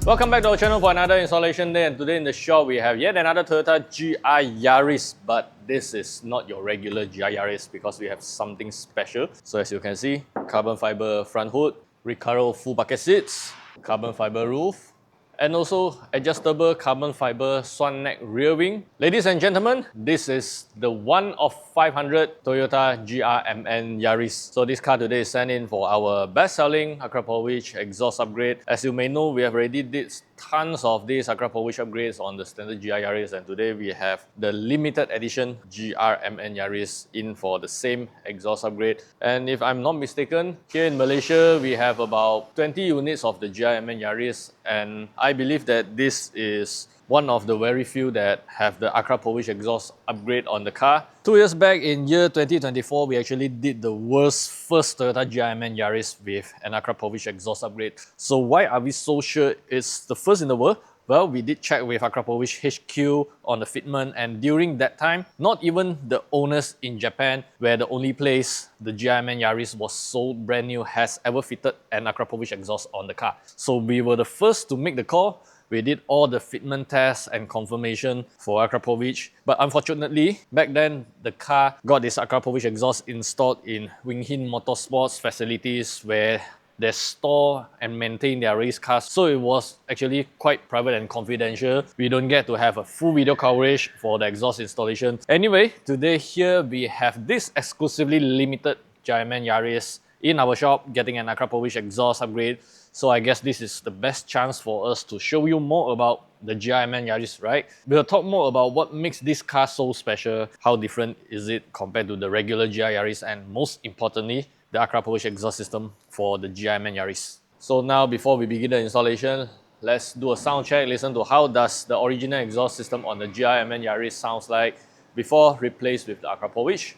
Welcome back to our channel for another installation day, and today in the shop we have yet another Toyota GR Yaris, but this is not your regular GR Yaris because we have something special. So as you can see, carbon fiber front hood, Recaro full bucket seats, carbon fiber roof, and also adjustable carbon fiber swan neck rear wing. Ladies and gentlemen, this is the 1 of 500 Toyota GRMN Yaris. So this car today is sent in for our best-selling Akrapovic exhaust upgrade. As you may know, we have already did tons of these Akrapovic upgrades on the standard GR Yaris, and today we have the limited edition GRMN Yaris in for the same exhaust upgrade. And if I'm not mistaken, here in Malaysia we have about 20 units of the GRMN Yaris, and I believe that this is one of the very few that have the Akrapovic exhaust upgrade on the car. 2 years back in year 2024, we actually did the world's first Toyota GRMN Yaris with an Akrapovic exhaust upgrade. So why are we so sure it's the first in the world? Well, we did check with Akrapovic HQ on the fitment, and during that time, not even the owners in Japan, where the only place the GRMN Yaris was sold brand new, has ever fitted an Akrapovic exhaust on the car. So we were the first to make the call. We did all the fitment tests and confirmation for Akrapovic, but unfortunately, back then, the car got this Akrapovic exhaust installed in Wing Hin Motorsports facilities where they store and maintain their race cars. So it was actually quite private and confidential. We don't get to have a full video coverage for the exhaust installation. Anyway, today here we have this exclusively limited GRMN Yaris in our shop getting an Akrapovic exhaust upgrade. So I guess this is the best chance for us to show you more about the GRMN Yaris, right? We'll talk more about what makes this car so special, how different is it compared to the regular GR Yaris, and most importantly, the Akrapovic exhaust system for the GRMN Yaris. So now, before we begin the installation, let's do a sound check, listen to how does the original exhaust system on the GRMN Yaris sounds like before replaced with the Akrapovic.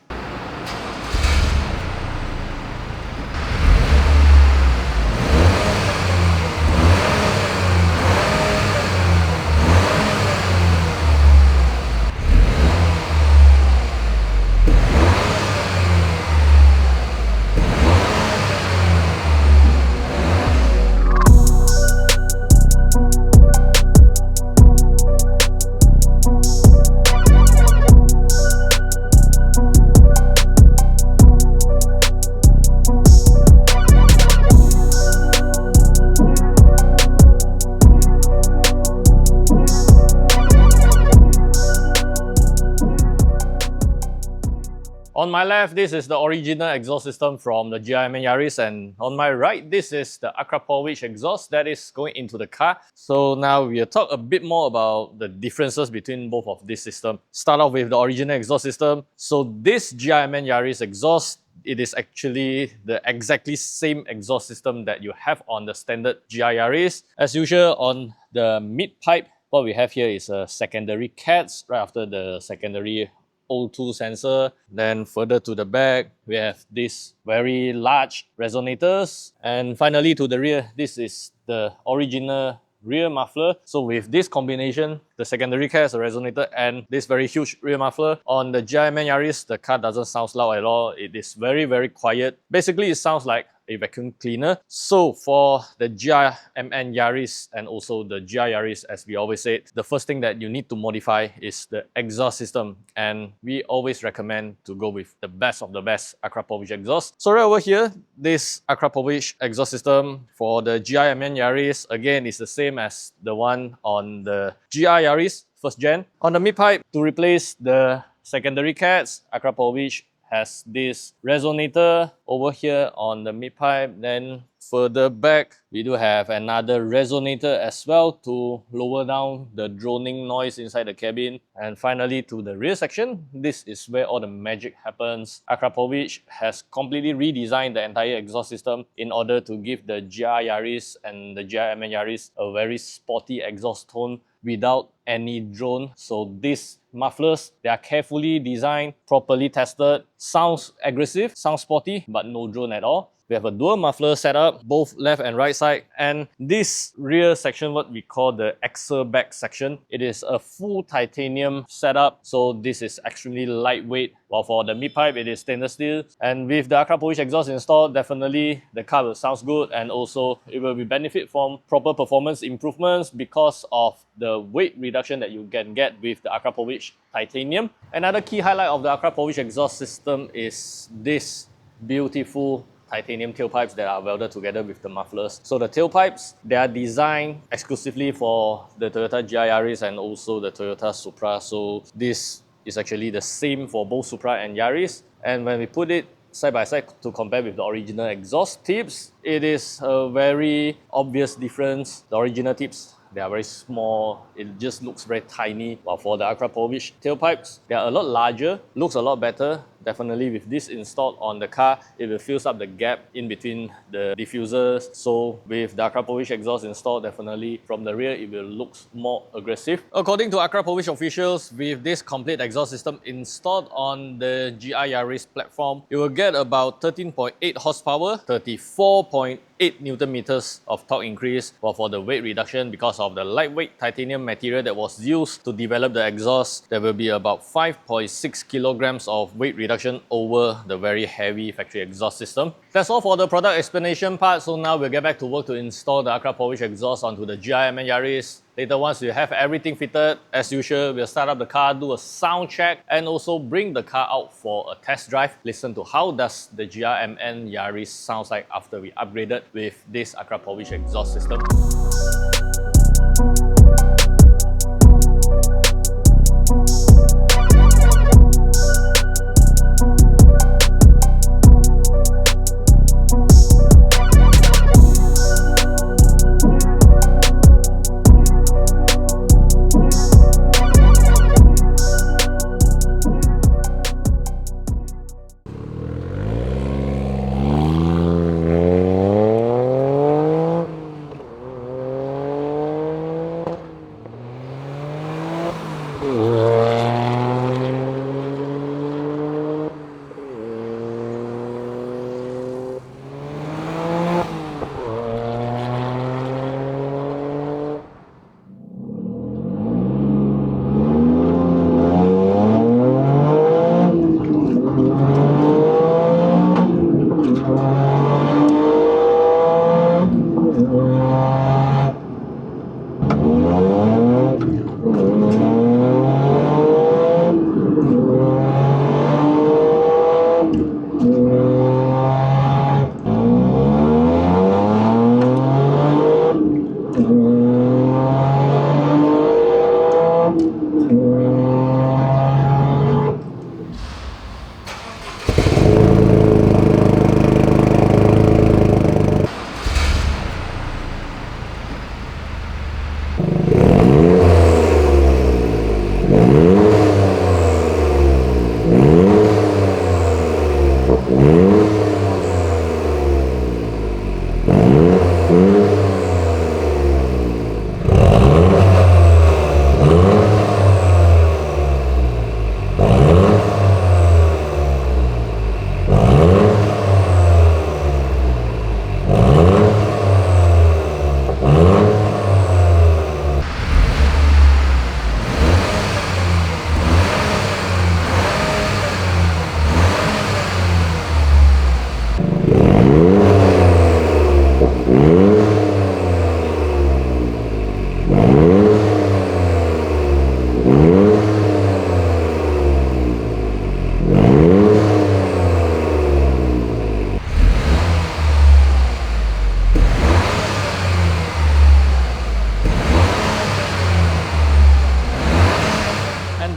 On my left, this is the original exhaust system from the GRMN Yaris, and on my right, this is the Akrapovic exhaust that is going into the car. So now we'll talk a bit more about the differences between both of these systems. Start off with the original exhaust system. So this GRMN Yaris exhaust, it is actually the exactly same exhaust system that you have on the standard GR Yaris. As usual, on the mid pipe, what we have here is a secondary CATS right after the secondary O2 sensor. Then further to the back, we have these very large resonators. And finally to the rear, this is the original rear muffler. So with this combination, the secondary CATS, a resonator, and this very huge rear muffler, on the GRMN Yaris, the car doesn't sound loud at all. It is very, very quiet. Basically, it sounds like a vacuum cleaner. So for the GRMN Yaris and also the GR Yaris, as we always say, the first thing that you need to modify is the exhaust system, and we always recommend to go with the best of the best Akrapovic exhaust. So right over here, this Akrapovic exhaust system for the GRMN Yaris, again, is the same as the one on the GR Yaris first gen. On the mid pipe, to replace the secondary CATS, Akrapovic has this resonator over here on the mid pipe. Then further back, we do have another resonator as well to lower down the droning noise inside the cabin. And finally, to the rear section, this is where all the magic happens. Akrapovic has completely redesigned the entire exhaust system in order to give the GR Yaris and the GRMN Yaris a very sporty exhaust tone without any drone. So these mufflers, they are carefully designed, properly tested, sounds aggressive, sounds sporty, but no drone at all. We have a dual muffler setup, both left and right side. And this rear section, what we call the axle back section, it is a full titanium setup. So this is extremely lightweight. While for the mid pipe, it is stainless steel. And with the Akrapovic exhaust installed, definitely the car will sound good, and also it will be benefit from proper performance improvements because of the weight reduction that you can get with the Akrapovic titanium. Another key highlight of the Akrapovic exhaust system is this beautiful titanium tailpipes that are welded together with the mufflers. So the tailpipes, they are designed exclusively for the Toyota GR Yaris and also the Toyota Supra. So this is actually the same for both Supra and Yaris. And when we put it side by side to compare with the original exhaust tips, it is a very obvious difference. The original tips, they are very small, it just looks very tiny. While for the Akrapovic tailpipes, they are a lot larger, looks a lot better. Definitely with this installed on the car, it will fill up the gap in between the diffusers. So with the Akrapovic exhaust installed, definitely from the rear, it will look more aggressive. According to Akrapovic officials, with this complete exhaust system installed on the GR Yaris platform, you will get about 13.8 horsepower, 34.8 Newton meters of torque increase. While for the weight reduction, because of the lightweight titanium material that was used to develop the exhaust, there will be about 5.6 kilograms of weight reduction over the very heavy factory exhaust system. That's all for the product explanation part. So now we'll get back to work to install the Akrapovic exhaust onto the GRMN Yaris. Later, once we have everything fitted, as usual, we'll start up the car, do a sound check, and also bring the car out for a test drive. Listen to how does the GRMN Yaris sounds like after we upgraded with this Akrapovic exhaust system.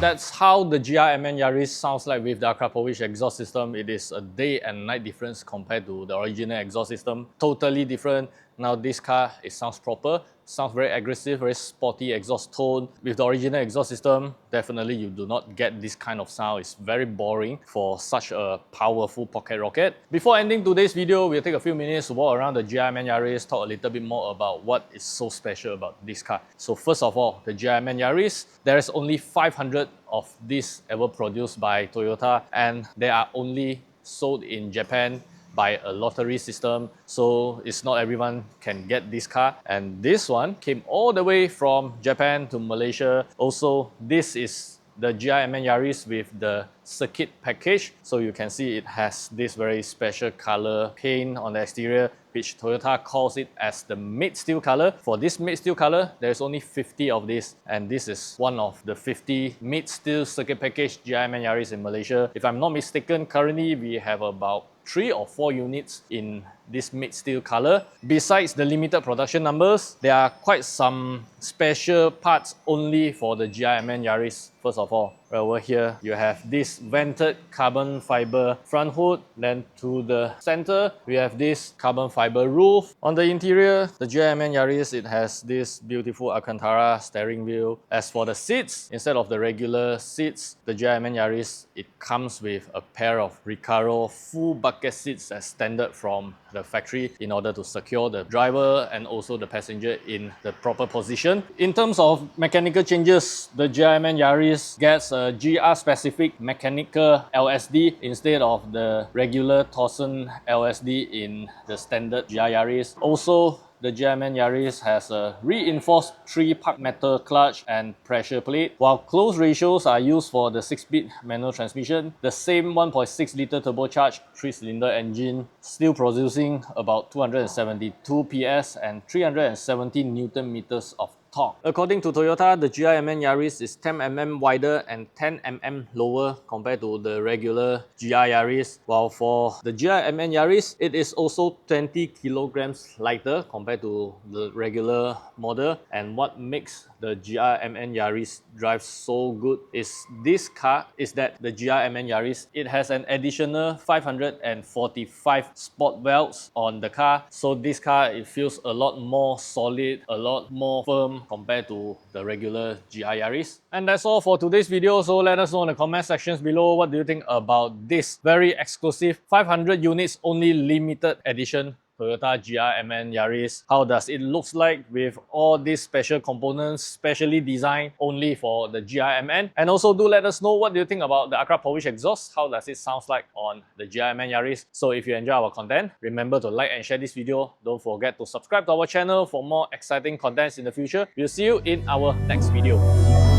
That's how the GRMN Yaris sounds like with the Akrapovic exhaust system. It is a day and night difference compared to the original exhaust system. Totally different. Now this car, it sounds proper, sounds very aggressive, very sporty exhaust tone. With the original exhaust system, definitely you do not get this kind of sound. It's very boring for such a powerful pocket rocket. Before ending today's video, we'll take a few minutes to walk around the GRMN Yaris, talk a little bit more about what is so special about this car. So first of all, the GRMN Yaris, there is only 500 of these ever produced by Toyota, and they are only sold in Japan by a lottery system, so it's not everyone can get this car. And this one came all the way from Japan to Malaysia. Also, this is the GRMN Yaris with the circuit package. So you can see it has this very special color paint on the exterior, which Toyota calls it as the mid steel color. For this mid steel color, there's only 50 of this, and this is one of the 50 mid steel circuit package GRMN Yaris in Malaysia. If I'm not mistaken, currently we have about 3 or 4 units in this mid steel color. Besides the limited production numbers, there are quite some special parts only for the GRMN Yaris. First of all, right over here, you have this vented carbon fiber front hood. Then to the center, we have this carbon fiber roof. On the interior, the GRMN Yaris, it has this beautiful Alcantara steering wheel. As for the seats, instead of the regular seats, the GRMN Yaris, it comes with a pair of Recaro full bucket seats as standard from the factory in order to secure the driver and also the passenger in the proper position. In terms of mechanical changes, the GRMN Yaris gets a GR specific mechanical LSD instead of the regular Torsen LSD in the standard GR Yaris. Also, the GRMN Yaris has a reinforced 3-part metal clutch and pressure plate. While close ratios are used for the 6-speed manual transmission, the same 1.6 litre turbocharged 3-cylinder engine, still producing about 272 PS and 370 Newton meters of torque. According to Toyota, the GRMN Yaris is 10 mm wider and 10 mm lower compared to the regular GR Yaris, while for the GRMN Yaris, it is also 20 kilograms lighter compared to the regular model. And what makes the GRMN Yaris drive so good is that the GRMN Yaris, it has an additional 545 sport welds on the car. So this car, it feels a lot more solid, a lot more firm compared to the regular GR Yaris. And that's all for today's video. So let us know in the comment sections below, what do you think about this very exclusive 500 units only limited edition Toyota GRMN Yaris? How does it look like with all these special components, specially designed only for the GRMN? And also do let us know, what do you think about the Akrapovic exhaust? How does it sound like on the GRMN Yaris? So if you enjoy our content, remember to like and share this video. Don't forget to subscribe to our channel for more exciting contents in the future. We'll see you in our next video.